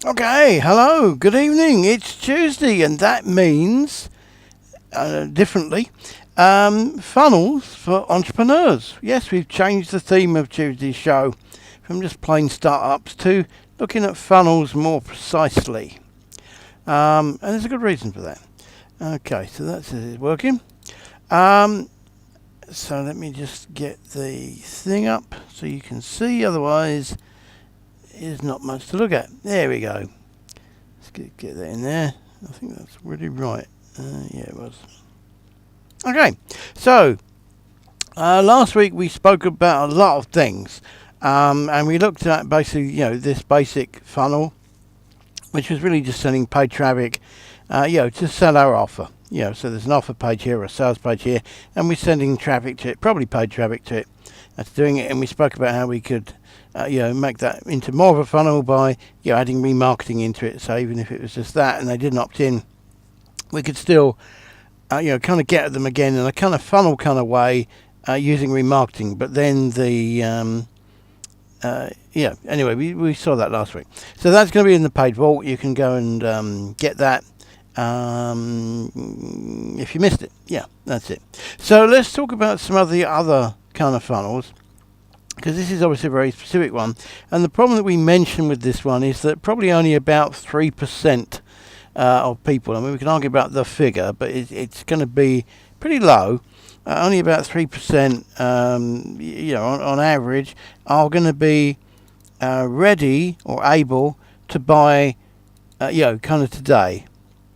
Okay, hello, good evening. It's Tuesday, and that means, differently, funnels for entrepreneurs. Yes, we've changed the theme of Tuesday's show from just plain startups to looking at funnels more precisely. And there's a good reason for that. Okay, so that's it working. So let me just get the thing up so you can see, otherwise there's not much to look at. There we go. Let's get that in there. I think that's really right. Yeah, it was. Okay, so last week we spoke about a lot of things, and we looked at basically, this basic funnel, which was really just sending paid traffic, to sell our offer. So there's an offer page here or a sales page here, and we're sending traffic to it, probably paid traffic to it. That's doing it, and we spoke about how we could, make that into more of a funnel by, adding remarketing into it. So even if it was just that, and they didn't opt in, we could still, kind of get at them again in a kind of funnel kind of way, using remarketing. But then anyway, we saw that last week. So that's going to be in the paid vault. You can go and get that. If you missed it, that's it. So let's talk about some of the other kind of funnels, because this is obviously a very specific one. And the problem that we mentioned with this one is that probably only about 3% of people, I mean, we can argue about the figure, but it's going to be pretty low. Only about 3%, on average, are going to be ready or able to buy, kind of today.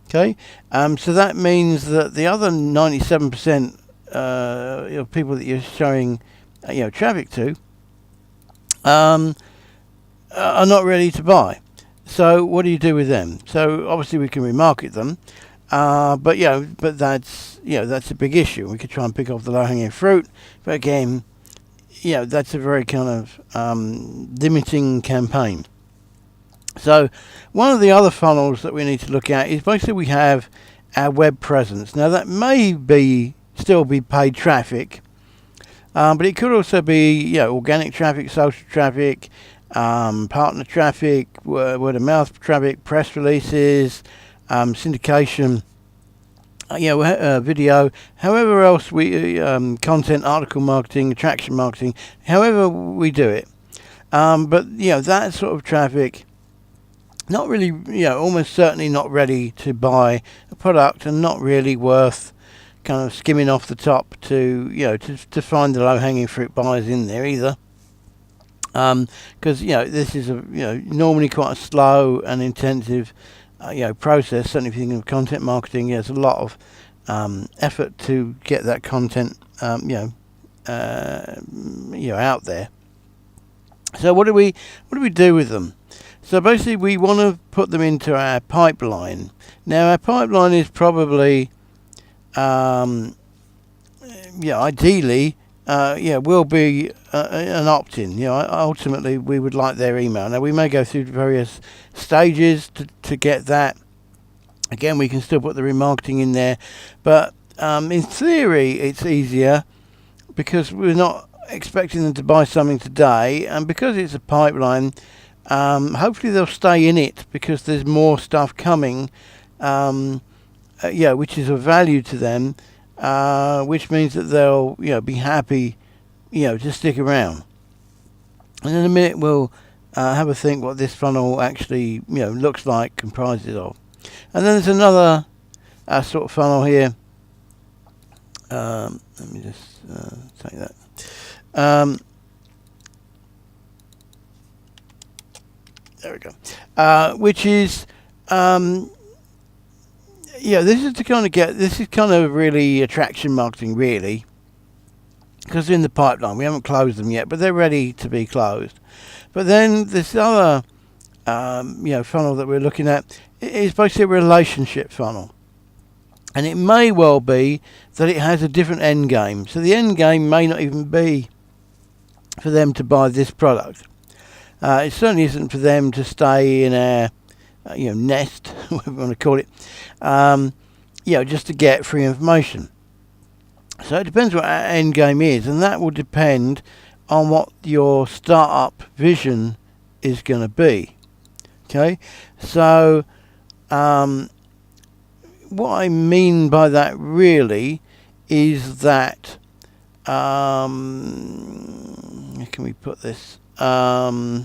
Okay, so that means that the other 97% of people that you're showing, traffic to, are not ready to buy. So what do you do with them? So obviously we can remarket them, but that's a big issue. We could try and pick off the low-hanging fruit, but again, that's a very kind of limiting campaign. So one of the other funnels that we need to look at is basically we have our web presence. Now that may still be paid traffic, but it could also be organic traffic, social traffic, partner traffic, word of mouth traffic, press releases, syndication, video, however else we content, article marketing, attraction marketing, however we do it. But that sort of traffic, not really, almost certainly not ready to buy a product, and not really worth kind of skimming off the top to find the low-hanging fruit buyers in there either. Because this is normally quite a slow and intensive process. Certainly if you think of content marketing, there's a lot of effort to get that content out there. So what do we do with them? So basically we want to put them into our pipeline. Now our pipeline is probably ideally will be an opt-in. Ultimately we would like their email. Now we may go through various stages to get that. Again, we can still put the remarketing in there, but in theory it's easier because we're not expecting them to buy something today, and because it's a pipeline, hopefully they'll stay in it because there's more stuff coming, which is of value to them, which means that they'll be happy to stick around. And in a minute we'll have a think what this funnel actually looks like, comprises of. And then there's another sort of funnel here. Let me just take that. There we go. Which is this is kind of really attraction marketing, really, because they're in the pipeline. We haven't closed them yet, but they're ready to be closed. But then this other funnel that we're looking at is basically a relationship funnel, and it may well be that it has a different end game. So the end game may not even be for them to buy this product. It certainly isn't for them to stay in our nest, whatever you want to call it, just to get free information. So it depends what our end game is, and that will depend on what your startup vision is going to be. Okay, so what I mean by that really is that how can we put this? The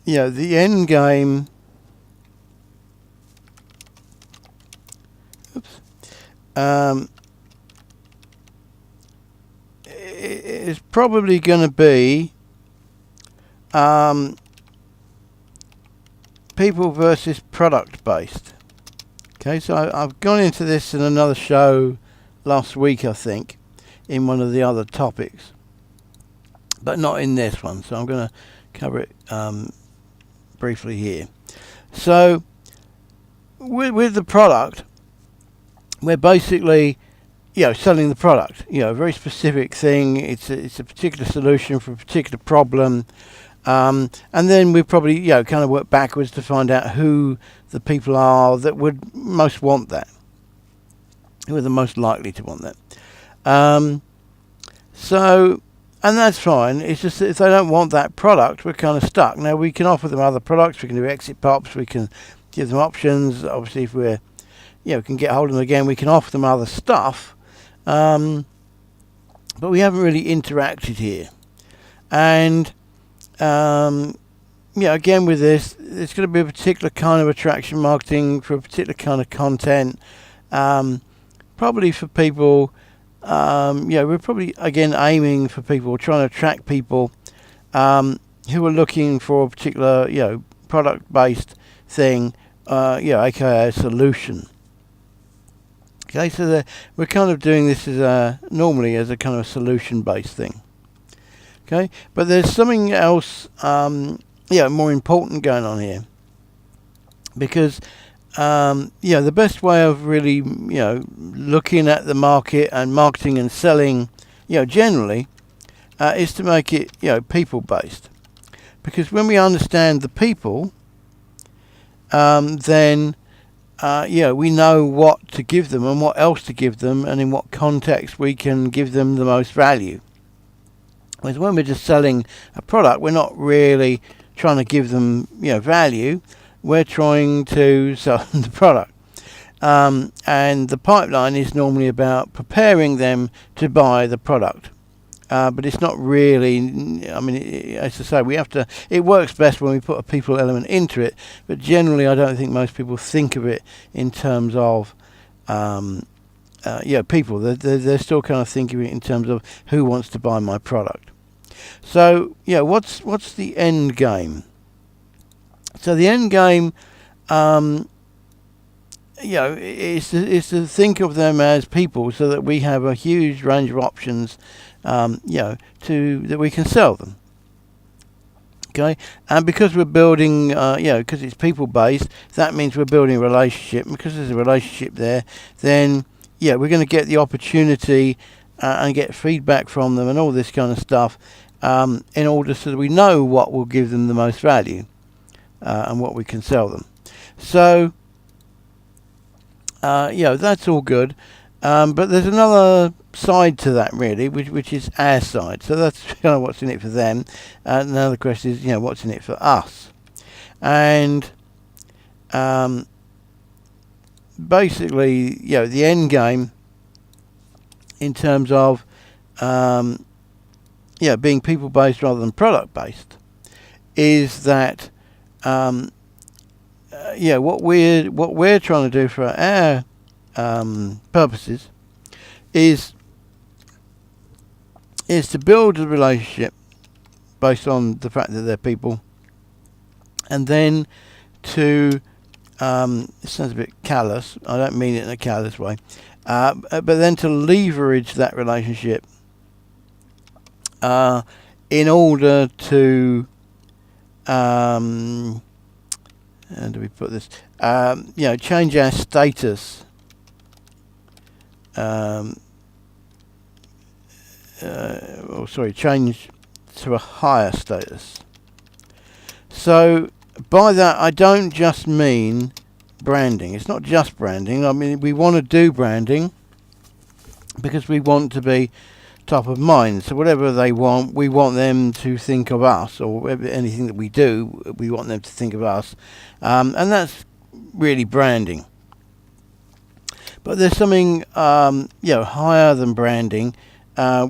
end game. Oops. Is probably going to be people versus product based. Okay, so I've gone into this in another show last week, I think, in one of the other topics, but not in this one. So I'm going to cover it briefly here. So with the product, we're basically selling the product. A very specific thing. It's a particular solution for a particular problem. And then we probably kind of work backwards to find out who the people are that would most want that, who are the most likely to want that. And that's fine. It's just that if they don't want that product, we're kind of stuck. Now we can offer them other products. We can do exit pops. We can give them options. Obviously, if we can get hold of them again, we can offer them other stuff. But we haven't really interacted here. And again with this, it's going to be a particular kind of attraction marketing for a particular kind of content. Probably for people, we're probably again aiming for people, trying to attract people who are looking for a particular, product-based thing, aka a solution. Okay, so we're kind of doing this as normally as a kind of solution-based thing. Okay, but there's something else, more important going on here, because the best way of really, looking at the market and marketing and selling, generally, is to make it, people-based, because when we understand the people, then we know what to give them and what else to give them, and in what context we can give them the most value. Whereas when we're just selling a product, we're not really trying to give them, value. We're trying to sell them the product. And the pipeline is normally about preparing them to buy the product. But it's not really, as I say, it works best when we put a people element into it. But generally, I don't think most people think of it in terms of, people. They're still kind of thinking of it in terms of who wants to buy my product. So, what's the end game? So the end game, is to think of them as people, so that we have a huge range of options, that we can sell them. Okay, and because we're building, because it's people based, that means we're building a relationship. And because there's a relationship there, then we're going to get the opportunity and get feedback from them and all this kind of stuff, in order so that we know what will give them the most value. And what we can sell them. So, that's all good. But there's another side to that, really, which is our side. So that's kind of what's in it for them. And another question is, what's in it for us? And basically, the end game in terms of being people-based rather than product-based is that what we're trying to do for our purposes is to build a relationship based on the fact that they're people, and then to it sounds a bit callous. I don't mean it in a callous way, but then to leverage that relationship in order to how do we put this? Change our status. Change to a higher status. So by that, I don't just mean branding. It's not just branding. I mean, we want to do branding because we want to be top of mind. So whatever they want, we want them to think of us, or anything that we do, we want them to think of us, and that's really branding. But there's something higher than branding,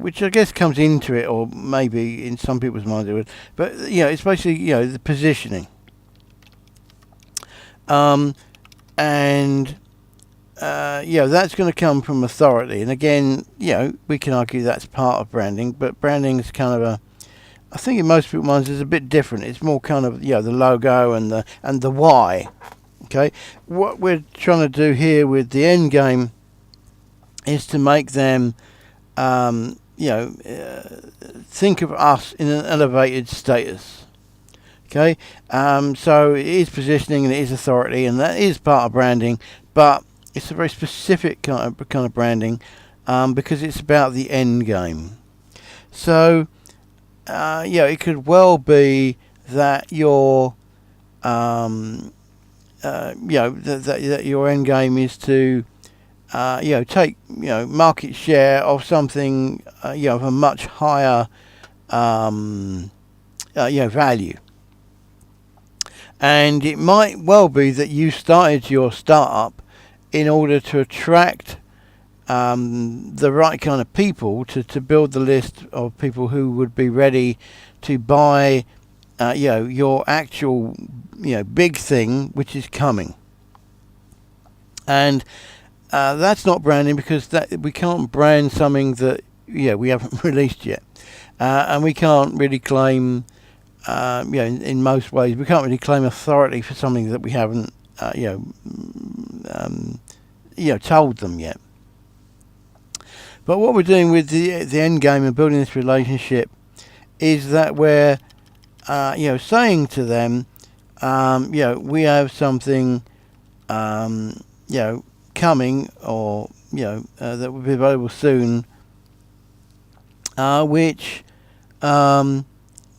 which I guess comes into it, or maybe in some people's minds it would. But it's basically the positioning, and that's going to come from authority. And again, we can argue that's part of branding, but branding is kind of I think in most people's minds is a bit different. It's more kind of the logo and the why. Okay, what we're trying to do here with the end game is to make them think of us in an elevated status. Okay, so it is positioning and it is authority, and that is part of branding, but it's a very specific kind of branding, because it's about the end game. So it could well be that your that your end game is to take market share of something of a much higher value. And it might well be that you started your startup in order to attract the right kind of people to build the list of people who would be ready to buy your actual big thing, which is coming. And that's not branding, because we can't brand something that we haven't released yet, and we can't really claim in most ways we can't really claim authority for something that we haven't told them yet. But what we're doing with the end game and building this relationship is that we're saying to them, we have something coming, or that will be available soon, which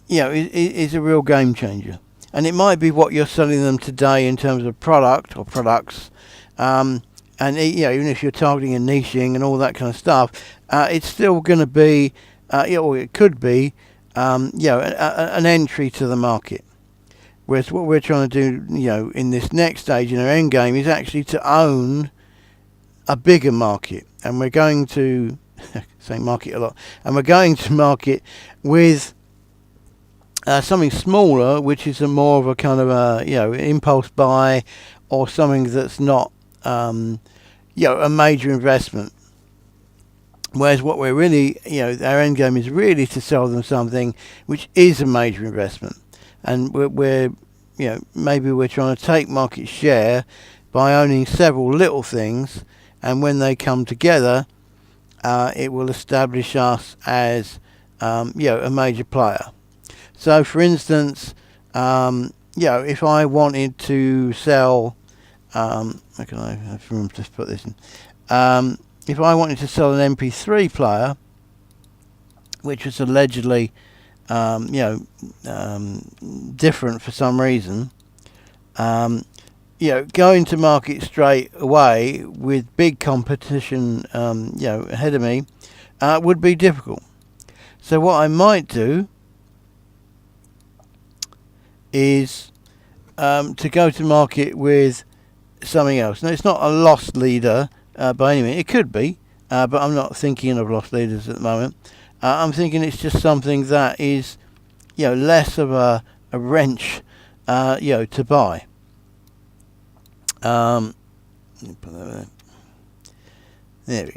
is a real game changer. And it might be what you're selling them today in terms of product or products, and even if you're targeting and niching and all that kind of stuff, it's still going to be, or it could be, an entry to the market. Whereas what we're trying to do, in this next stage in our end game, is actually to own a bigger market, and we're going to say market a lot, and we're going to market with something smaller, which is a more of a kind of impulse buy, or something that's not a major investment. Whereas what we're really, our end game is really to sell them something which is a major investment, and we're maybe we're trying to take market share by owning several little things, and when they come together, it will establish us as a major player. So, for instance, if I wanted to sell, how can I have room to put this in? If I wanted to sell an MP3 player, which was allegedly, different for some reason, going to market straight away with big competition, ahead of me, would be difficult. So what I might do is to go to market with something else. Now, it's not a loss leader by any means. It could be, but I'm not thinking of loss leaders at the moment. I'm thinking it's just something that is, less of a wrench, to buy. Let me put that there we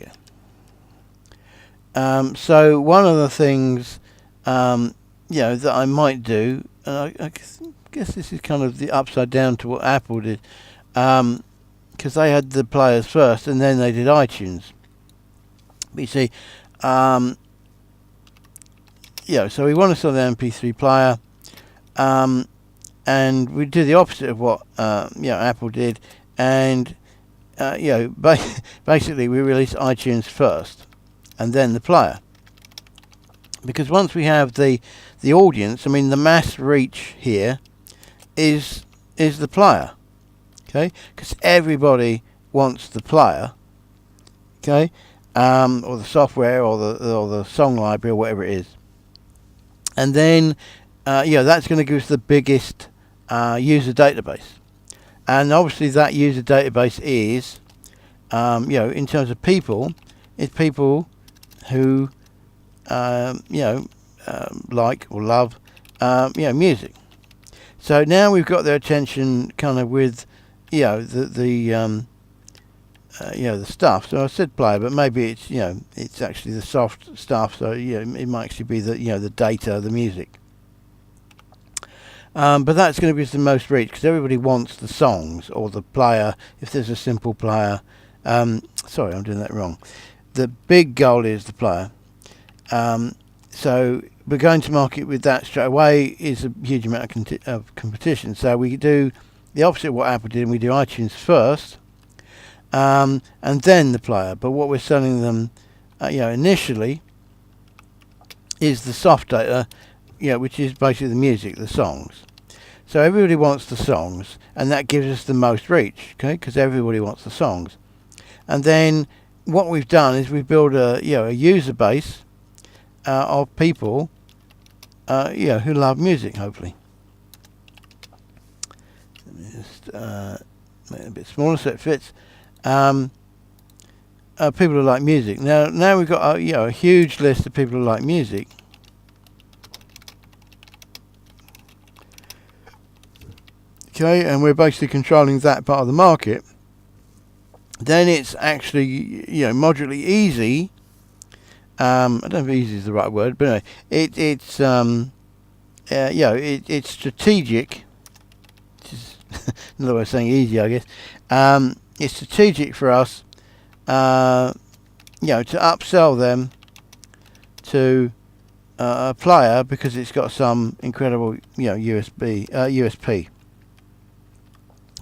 go. So one of the things, that I might do, and I guess this is kind of the upside down to what Apple did, because they had the players first and then they did iTunes. But you see, so we want to sell the MP3 player, and we do the opposite of what Apple did, and basically we release iTunes first and then the player, because once we have the audience, the mass reach here is the player, okay? Because everybody wants the player, okay? or the software, or the song library, or whatever it is. And then that's going to give us the biggest user database. And obviously that user database is, in terms of people, it's people who, like or love, music. So now we've got their attention kind of with, the stuff. So I said player, but maybe it's, it's actually the soft stuff. So, it might actually be the data, the music. But that's going to be the most reach because everybody wants the songs or the player. If there's a simple player, sorry, I'm doing that wrong. The big goal is the player. So we're going to market with that straight away. Is a huge amount of competition. So we do the opposite of what Apple did, and we do iTunes first, and then the player. But what we're selling them, initially, is the soft data. Which is basically the music, the songs. So everybody wants the songs, and that gives us the most reach, okay? Because everybody wants the songs. And then what we've done is we've built a user base of people, who love music. Hopefully, let me just make it a bit smaller so it fits. People who like music. Now we've got a huge list of people who like music. Okay, and we're basically controlling that part of the market. Then it's actually, moderately easy. I don't know if easy is the right word, but anyway, it's strategic. Which is another way of saying easy, I guess. It's strategic for us, to upsell them to a player because it's got some incredible, USP.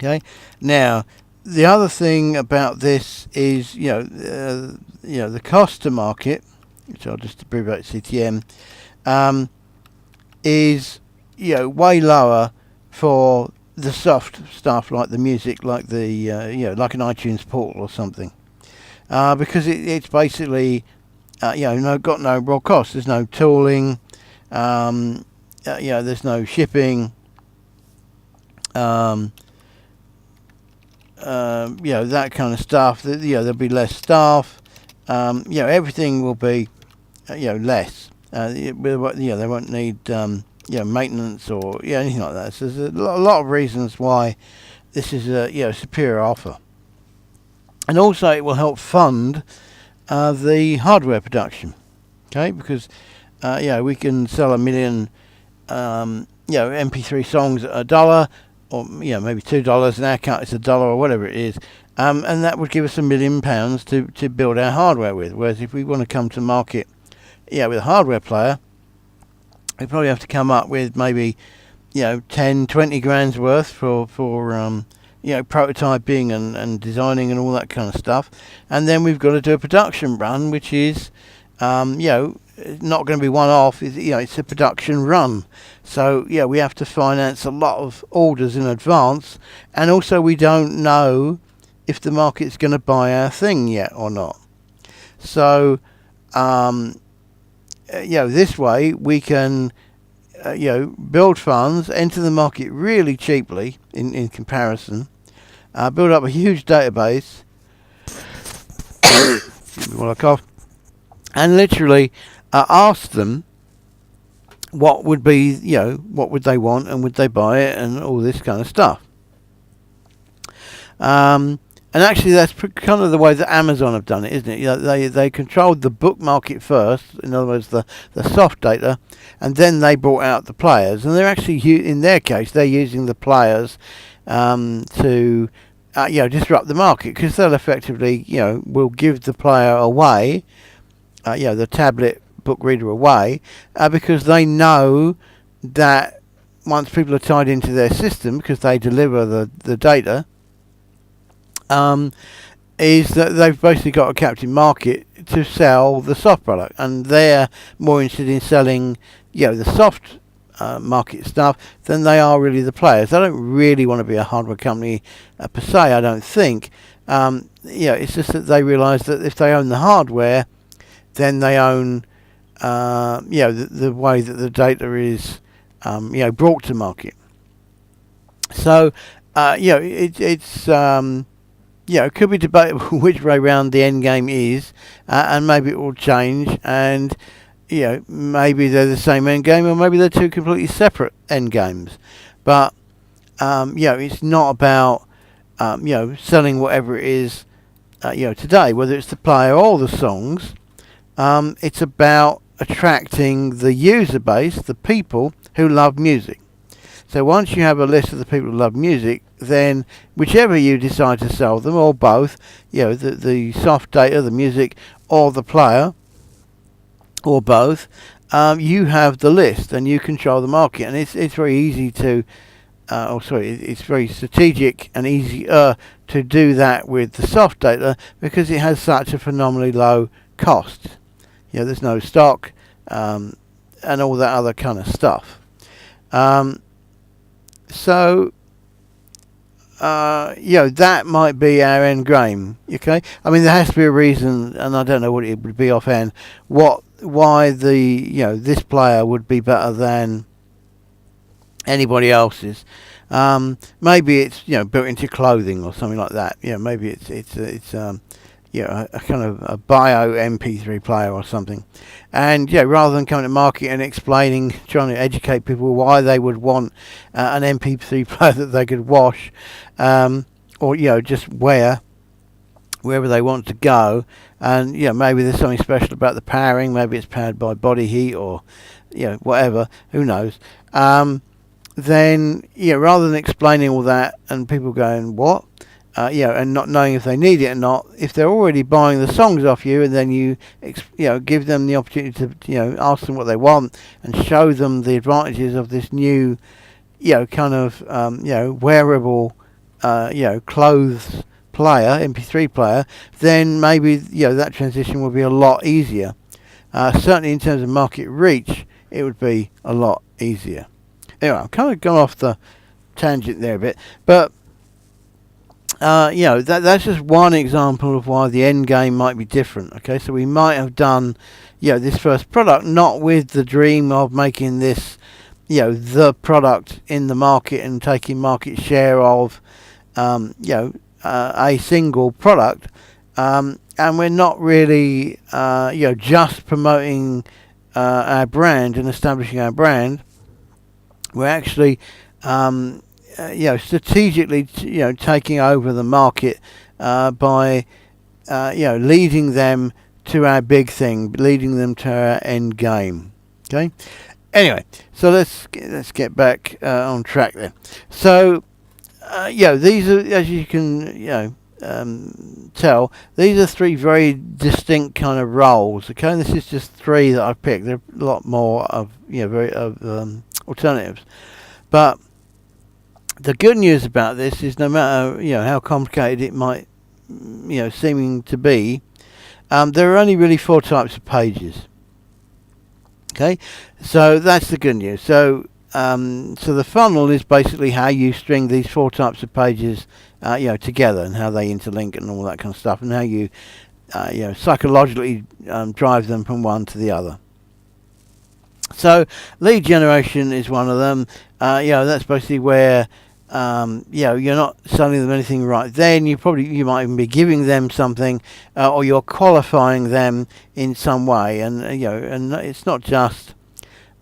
Okay. Now, the other thing about this is, the cost to market, which I'll just abbreviate CTM, is, way lower for the soft stuff like the music, like the, like an iTunes portal or something, because it's basically, got no raw cost. There's no tooling, there's no shipping. That kind of stuff. There'll be less staff. Everything will be, less. They won't need, maintenance or anything like that. So there's a lot of reasons why this is a superior offer, and also it will help fund the hardware production. Okay, because we can sell 1 million, MP3 songs at $1. Or maybe $2. In our cut, it's $1 or whatever it is, and that would give us £1 million to build our hardware with. Whereas if we want to come to market, with a hardware player, we probably have to come up with maybe 10, 20 grand's worth for prototyping and designing and all that kind of stuff, and then we've got to do a production run, which is not going to be one-off. It's a production run. So we have to finance a lot of orders in advance, and also we don't know if the market's going to buy our thing yet or not. So this way we can build funds, enter the market really cheaply in comparison, build up a huge database while I cough, and literally ask them what would be, what would they want, and would they buy it, and all this kind of stuff. And actually, that's kind of the way that Amazon have done it, isn't it? They controlled the book market first, in other words, the soft data, and then they brought out the players. And they're actually, in their case, they're using the players to disrupt the market, because they'll effectively, will give the player away, the tablet book reader away, because they know that once people are tied into their system, because they deliver the data, is that they've basically got a captive market to sell the soft product, and they're more interested in selling the soft market stuff than they are really the players. They don't really want to be a hardware company per se, I don't think, It's just that they realise that if they own the hardware, then they own the way that the data is brought to market. So it's it could be debatable which way round the end game is, and maybe it will change, and maybe they're the same end game, or maybe they're two completely separate end games. But it's not about selling whatever it is today, whether it's the player or the songs. It's about attracting the user base, the people who love music. So once you have a list of the people who love music, then whichever you decide to sell them, or both, the soft data, the music, or the player, or both, you have the list and you control the market. And it's very easy to, it's very strategic and easier to do that with the soft data because it has such a phenomenally low cost. There's no stock and all that other kind of stuff. That might be our end game. Okay, I mean there has to be a reason, and I don't know what it would be offhand. Why this player would be better than anybody else's. Maybe it's built into clothing or something like that. Maybe it's a kind of a bio MP3 player or something. And rather than coming to market and trying to educate people why they would want an MP3 player that they could wash, or just wear wherever they want to go, and maybe there's something special about the powering. Maybe it's powered by body heat or whatever. Who knows? Then rather than explaining all that and people going what. And not knowing if they need it or not, if they're already buying the songs off you, and then you give them the opportunity to ask them what they want and show them the advantages of this new kind of wearable clothes player, MP3 player, then maybe that transition will be a lot easier. Certainly in terms of market reach, it would be a lot easier. Anyway, I've kind of gone off the tangent there a bit, but that's just one example of why the end game might be different. Okay, so we might have done this first product not with the dream of making this the product in the market and taking market share of a single product, and we're not really just promoting our brand and establishing our brand. We're actually strategically, taking over the market by, leading them to our big thing, leading them to our end game. Okay. Anyway, so let's get back on track then. So, these are, as you can, tell, these are three very distinct kind of roles. Okay, and this is just three that I've picked. There are a lot more of, alternatives, but the good news about this is no matter how complicated it might seeming to be, there are only really 4 types of pages. Okay, so that's the good news. So the funnel is basically how you string these 4 types of pages together, and how they interlink and all that kind of stuff, and how you psychologically drive them from one to the other. So lead generation is one of them. That's basically where you're not selling them anything right then. You might even be giving them something, or you're qualifying them in some way. And and it's not just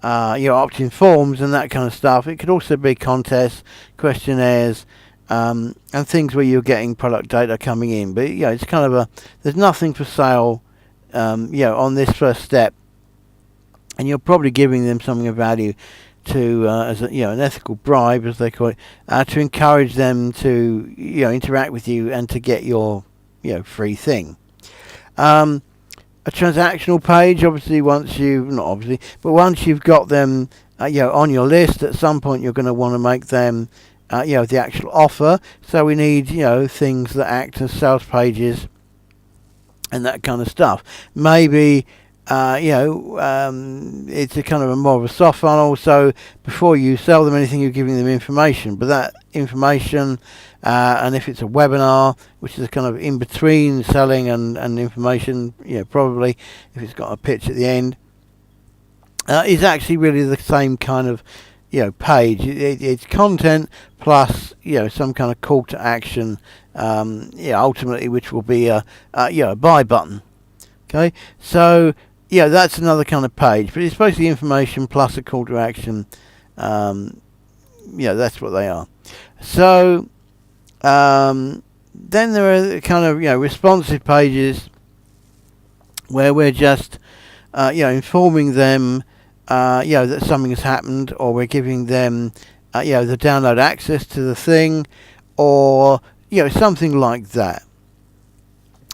opt-in forms and that kind of stuff. It could also be contests, questionnaires, and things where you're getting product data coming in. But it's kind of there's nothing for sale, on this first step. And you're probably giving them something of value to, as an ethical bribe, as they call it, to encourage them to, interact with you and to get your, free thing. A transactional page, once you've got them, on your list, at some point you're going to want to make them, the actual offer. So we need, things that act as sales pages and that kind of stuff. Maybe it's a kind of a more of a soft funnel. So before you sell them anything, you're giving them information. But that information, and if it's a webinar, which is kind of in between selling and information, probably if it's got a pitch at the end, is actually really the same kind of page. It's content plus some kind of call to action, ultimately, which will be a buy button. Okay, so that's another kind of page, but it's basically information plus a call to action. That's what they are. So then there are kind of responsive pages where we're just informing them that something has happened, or we're giving them the download access to the thing, or something like that.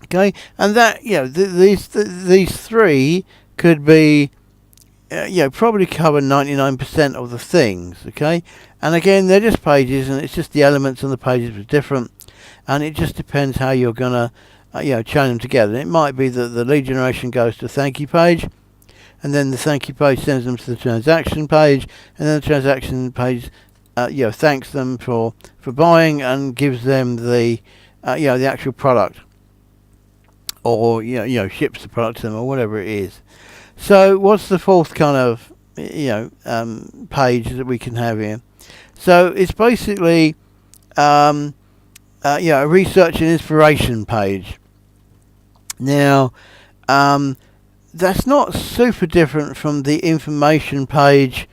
Okay, and that these three could be probably cover 99% of the things. Okay, and again, they're just pages, and it's just the elements on the pages are different, and it just depends how you're gonna chain them together. And it might be that the lead generation goes to a thank you page, and then the thank you page sends them to the transaction page, and then the transaction page thanks them for buying and gives them the the actual product, or ships the product to them, or whatever it is. So what's the fourth kind of page that we can have here? So it's basically a research and inspiration page. Now that's not super different from the information page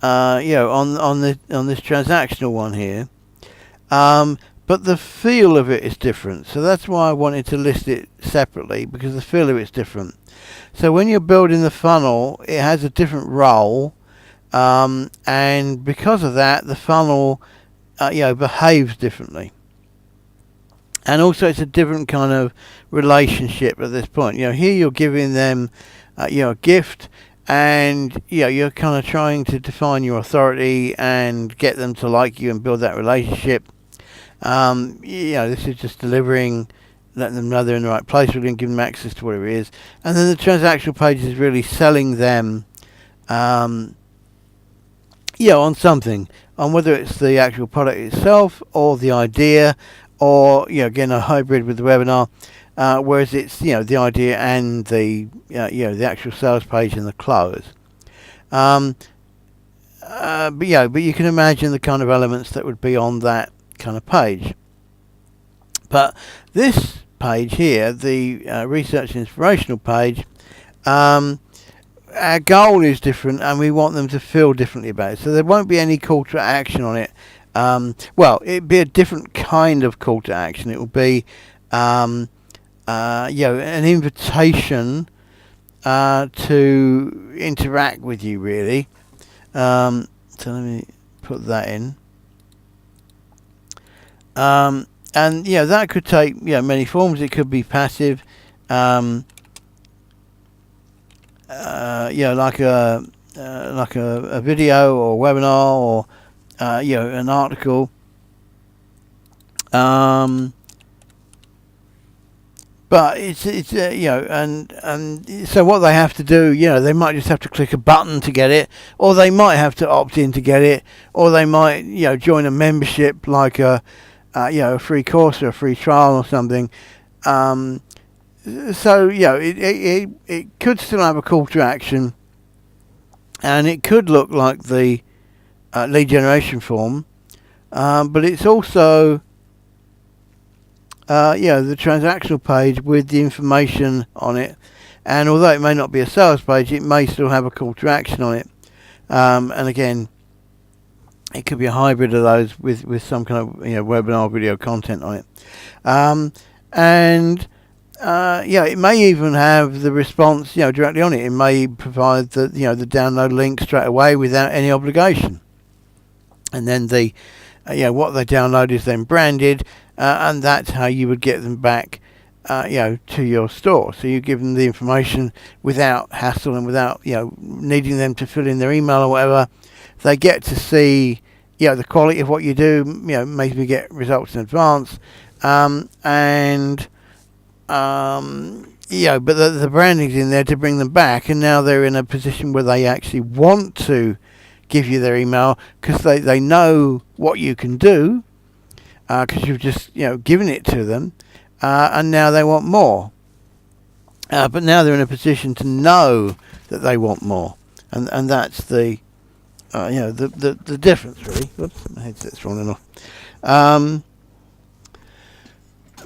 on this transactional one here, but the feel of it is different. So that's why I wanted to list it separately, because the feel of it's different. So when you're building the funnel, it has a different role, and because of that, the funnel behaves differently. And also, it's a different kind of relationship at this point. Here you're giving them a gift, and you're kind of trying to define your authority and get them to like you and build that relationship. This is just delivering, letting them know they're in the right place. We're going to give them access to whatever it is. And then the transactional page is really selling them on something, on whether it's the actual product itself or the idea, or again, a hybrid with the webinar, whereas it's the idea and the the actual sales page and the close. But you can imagine the kind of elements that would be on that kind of page. But this page here, the research and inspirational page, our goal is different, and we want them to feel differently about it. So there won't be any call to action on it. It'd be a different kind of call to action. It will be an invitation to interact with you, really. So let me put that in. And that could take many forms. It could be passive, like a video or webinar, or an article. But it's and so what they have to do, they might just have to click a button to get it, or they might have to opt in to get it, or they might join a membership, like a free course or a free trial or something. It could still have a call to action, and it could look like the lead generation form, but it's also the transactional page with the information on it. And although it may not be a sales page, it may still have a call to action on it. And again, it could be a hybrid of those with some kind of webinar video content on it. It may even have the response directly on it. It may provide the the download link straight away without any obligation. And then the what they download is then branded, and that's how you would get them back to your store. So you give them the information without hassle and without needing them to fill in their email or whatever. They get to see the quality of what you do, maybe get results in advance, but the branding's in there to bring them back, and now they're in a position where they actually want to give you their email because they know what you can do because you've just given it to them, and now they want more. But now they're in a position to know that they want more, and that's the the difference really. Whoops, my headset's wrong enough.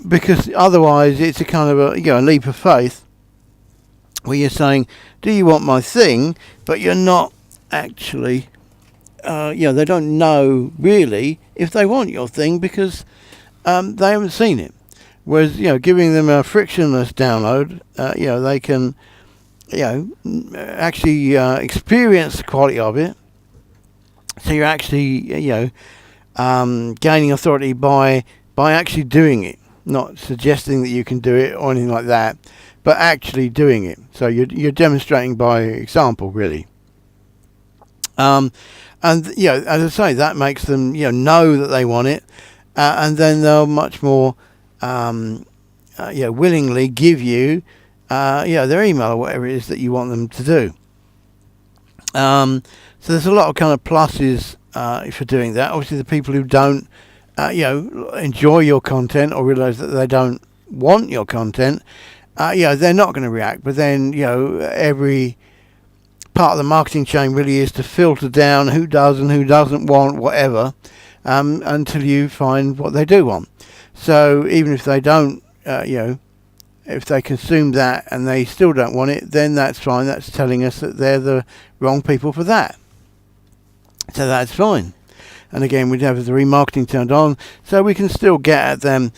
Because otherwise it's a kind of a leap of faith where you're saying, do you want my thing? But you're not actually, they don't know really if they want your thing because they haven't seen it. Whereas, giving them a frictionless download, they can, actually experience the quality of it. So you're actually, gaining authority by actually doing it. Not suggesting that you can do it or anything like that, but actually doing it. So you're demonstrating by example, really. And as I say, that makes them know that they want it, and then they'll much more willingly give you their email or whatever it is that you want them to do. So there's a lot of kind of pluses for doing that. Obviously, the people who don't enjoy your content or realize that they don't want your content, they're not going to react. But then, every part of the marketing chain really is to filter down who does and who doesn't want whatever, until you find what they do want. So even if they don't, if they consume that and they still don't want it, then that's fine. That's telling us that they're the wrong people for that. So that's fine. And again, we'd have the remarketing turned on, so we can still get at them,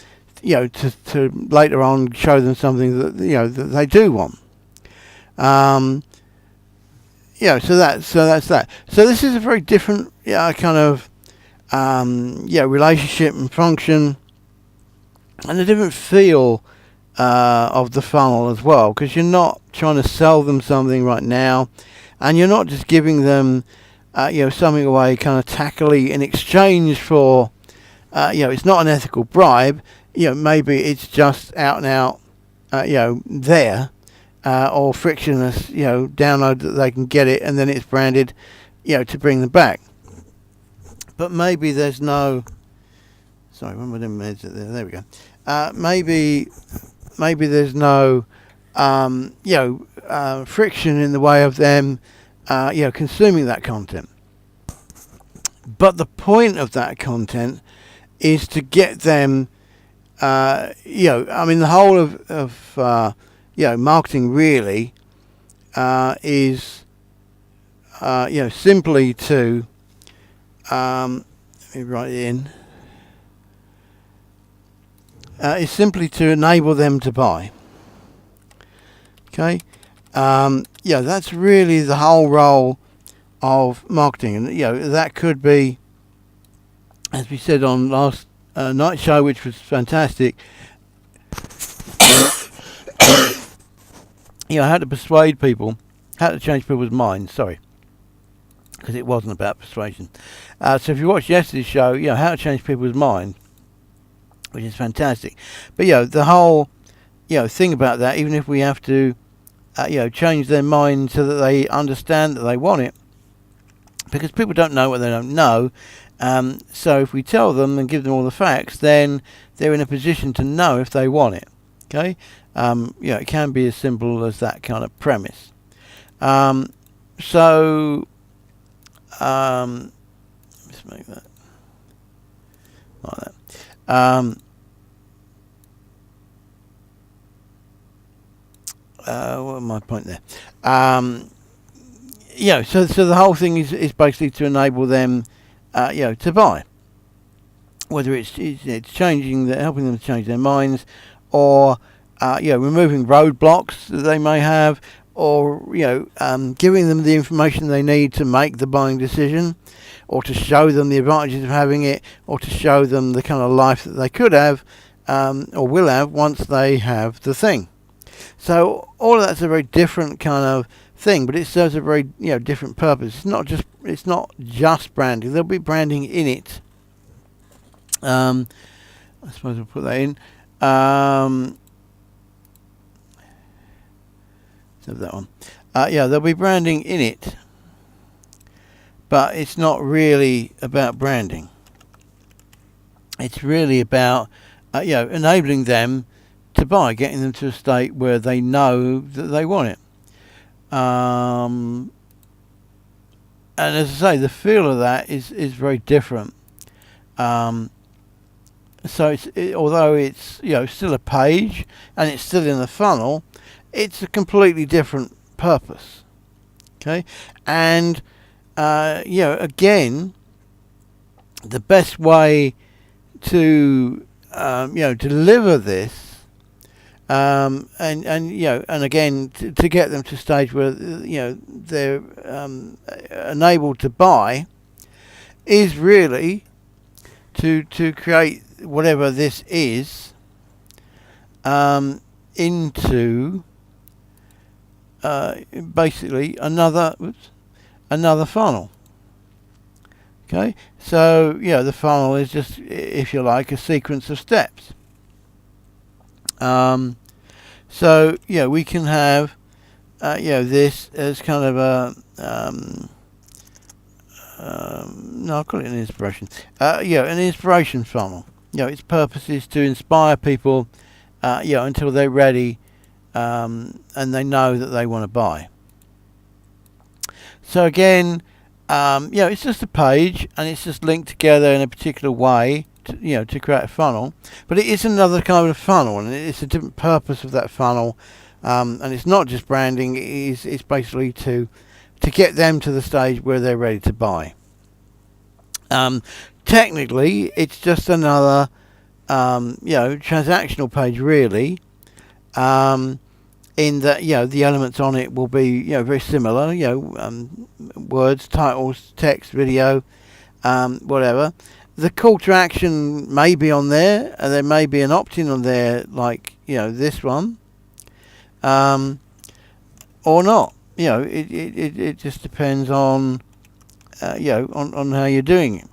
to later on show them something that that they do want. So that's that. So this is a very different kind of relationship and function, and a different feel of the funnel as well, because you're not trying to sell them something right now, and you're not just giving them something away kind of tackily in exchange for, it's not an ethical bribe. Maybe it's just out and out, there, or frictionless, download that they can get it, and then it's branded, to bring them back. But maybe there's no. Sorry, one of them meds there. There we go. Maybe there's no, friction in the way of them. Consuming that content. But the point of that content is to get them, the whole of marketing really is, simply to, let me write it in, is simply to enable them to buy. Okay? That's really the whole role of marketing, and that could be, as we said on last night's show, which was fantastic. How to persuade people, how to change people's minds. Sorry, because it wasn't about persuasion. So if you watched yesterday's show, how to change people's minds, which is fantastic. But the whole thing about that, even if we have to. Change their mind so that they understand that they want it, because people don't know what they don't know. So if we tell them and give them all the facts, then they're in a position to know if they want it. Okay, it can be as simple as that kind of premise. Let's make that like that. What was my point there? So the whole thing is basically to enable them, to buy. Whether it's changing, helping them to change their minds, or removing roadblocks that they may have, or giving them the information they need to make the buying decision, or to show them the advantages of having it, or to show them the kind of life that they could have, or will have once they have the thing. So all of that's a very different kind of thing, but it serves a very different purpose. It's not just branding. There'll be branding in it. I suppose we'll put that in. So that one. Yeah, there'll be branding in it, but it's not really about branding. It's really about enabling them to buy, getting them to a state where they know that they want it. And as I say, the feel of that is very different. So although it's still a page and it's still in the funnel, it's a completely different purpose. Okay, and again, the best way to deliver this, and again to get them to a stage where they're enabled to buy, is really to create whatever this is into basically another funnel. Okay, so the funnel is just, if you like, a sequence of steps. So we can have this as kind of a no, I'll call it an inspiration. An inspiration funnel. Its purpose is to inspire people, until they're ready, and they know that they want to buy. So again, it's just a page, and it's just linked together in a particular way to create a funnel. But it is another kind of funnel, and it's a different purpose of that funnel. And it's not just branding. It's basically to get them to the stage where they're ready to buy. Technically, it's just another transactional page, really. In that the elements on it will be very similar. Words, titles, text, video, whatever. The call to action may be on there, and there may be an opt-in on there, like this one, or not. It just depends on on how you're doing it.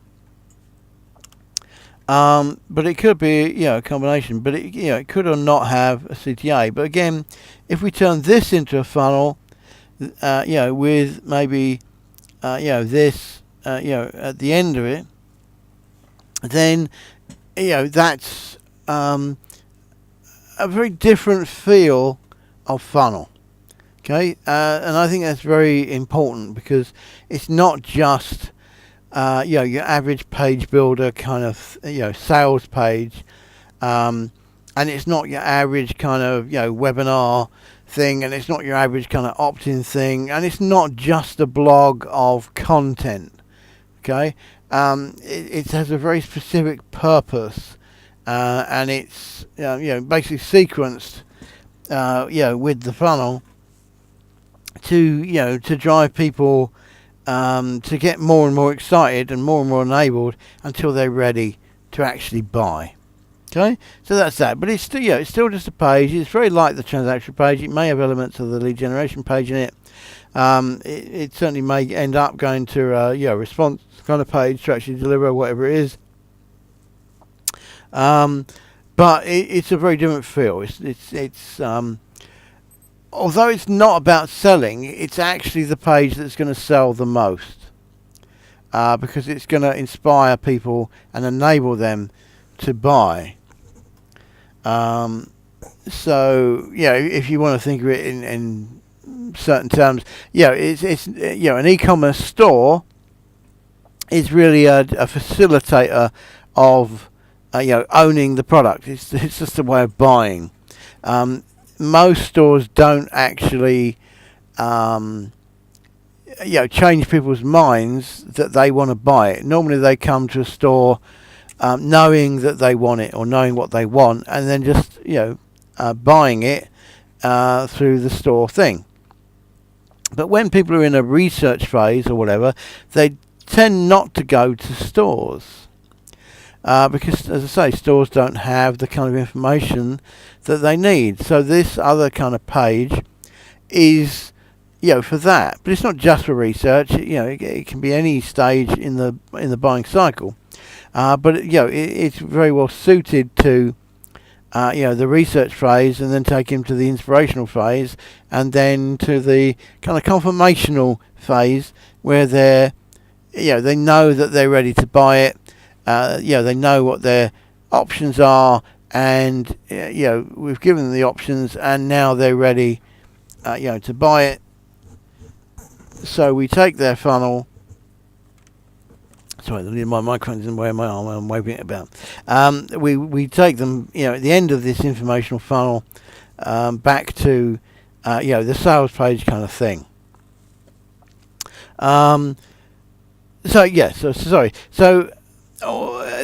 But it could be a combination, but it could or not have a CTA. But again, if we turn this into a funnel, with maybe this at the end of it, then that's a very different feel of funnel. Okay, and I think that's very important, because it's not just your average page builder kind of sales page, and it's not your average kind of webinar thing, and it's not your average kind of opt-in thing, and it's not just a blog of content. Okay, it has a very specific purpose, and it's basically sequenced with the funnel to drive people to get more and more excited and more enabled until they're ready to actually buy. Okay, so that's that. But it's still just a page. It's very like the transaction page. It may have elements of the lead generation page in it. It certainly may end up going to a response kind of page to actually deliver whatever it is. But it's a very different feel. It's although it's not about selling, it's actually the page that's going to sell the most, because it's going to inspire people and enable them to buy. So if you want to think of it in certain terms, it's an e-commerce store is really a facilitator of owning the product. It's just a way of buying. Most stores don't actually change people's minds that they want to buy it. Normally they come to a store knowing that they want it, or knowing what they want, and then just buying it through the store thing. But when people are in a research phase or whatever, they tend not to go to stores. Because, as I say, stores don't have the kind of information that they need. So this other kind of page is, for that. But it's not just for research. It can be any stage in the buying cycle. But it's very well suited to the research phase, and then take him to the inspirational phase, and then to the kind of confirmational phase where they know that they're ready to buy it. They know what their options are, and we've given them the options, and now they're ready, to buy it. So we take their funnel. Sorry, my microphone's in the way of my arm. I'm waving it about. We take them, at the end of this informational funnel, back to, the sales page kind of thing. The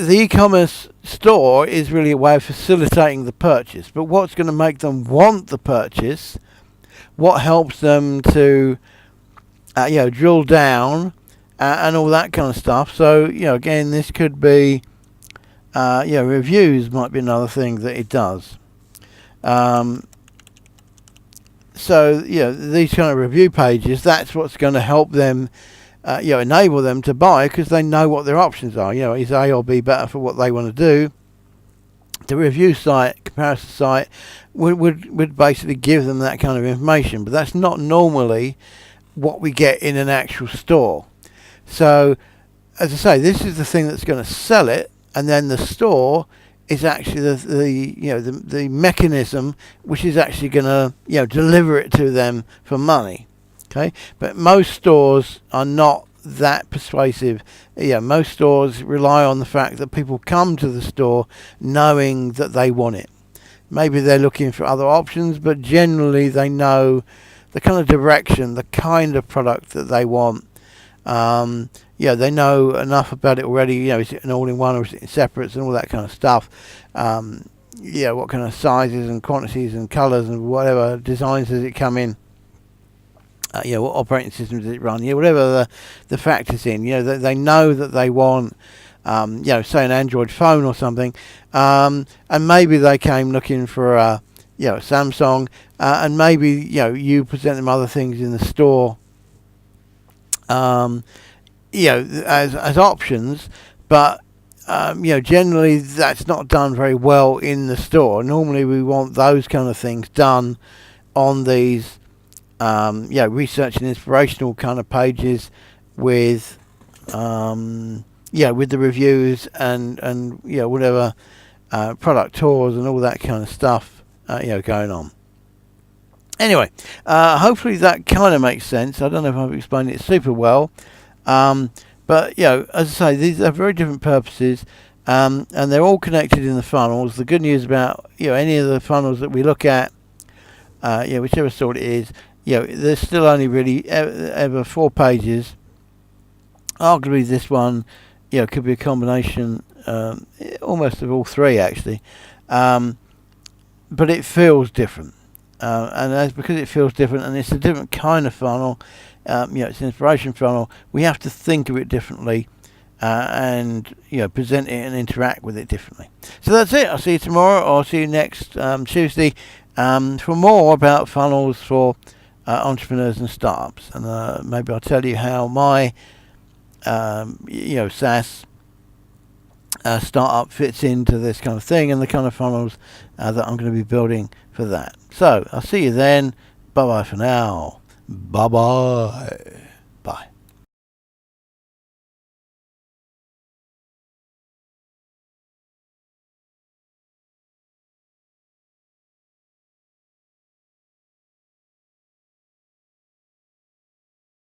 e-commerce store is really a way of facilitating the purchase. But what's going to make them want the purchase? What helps them to, drill down? And all that kind of stuff. So, again, this could be, reviews might be another thing that it does. These kind of review pages, that's what's going to help them, enable them to buy, because they know what their options are. Is A or B better for what they want to do? The review site, comparison site, would basically give them that kind of information. But that's not normally what we get in an actual store. So, as I say, this is the thing that's going to sell it, and then the store is actually the mechanism which is actually going to deliver it to them for money. Okay, but most stores are not that persuasive. Most stores rely on the fact that people come to the store knowing that they want it. Maybe they're looking for other options, but generally they know the kind of direction, the kind of product that they want. They know enough about it already. Is it an all-in-one or is it in separates and all that kind of stuff? What kind of sizes and quantities and colours and whatever designs does it come in? What operating system does it run? Whatever the factors in. They know that they want, say an Android phone or something, and maybe they came looking for a Samsung, and maybe you present them other things in the store. As options, but generally that's not done very well in the store. Normally we want those kind of things done on these research and inspirational kind of pages with with the reviews and whatever product tours and all that kind of stuff going on. Anyway, hopefully that kind of makes sense. I don't know if I've explained it super well. But, as I say, these are very different purposes, and they're all connected in the funnels. The good news about, any of the funnels that we look at, whichever sort it is, there's still only really ever 4 pages. Arguably this one, could be a combination, almost of all 3 actually. But it feels different. And that's because it feels different, and it's a different kind of funnel. It's an inspiration funnel. We have to think of it differently, and present it and interact with it differently. So that's it. I'll see you tomorrow, or I'll see you next Tuesday for more about funnels for entrepreneurs and startups. And maybe I'll tell you how my SaaS startup fits into this kind of thing, and the kind of funnels that I'm going to be building for that. So I'll see you then. Bye bye for now. Bye bye.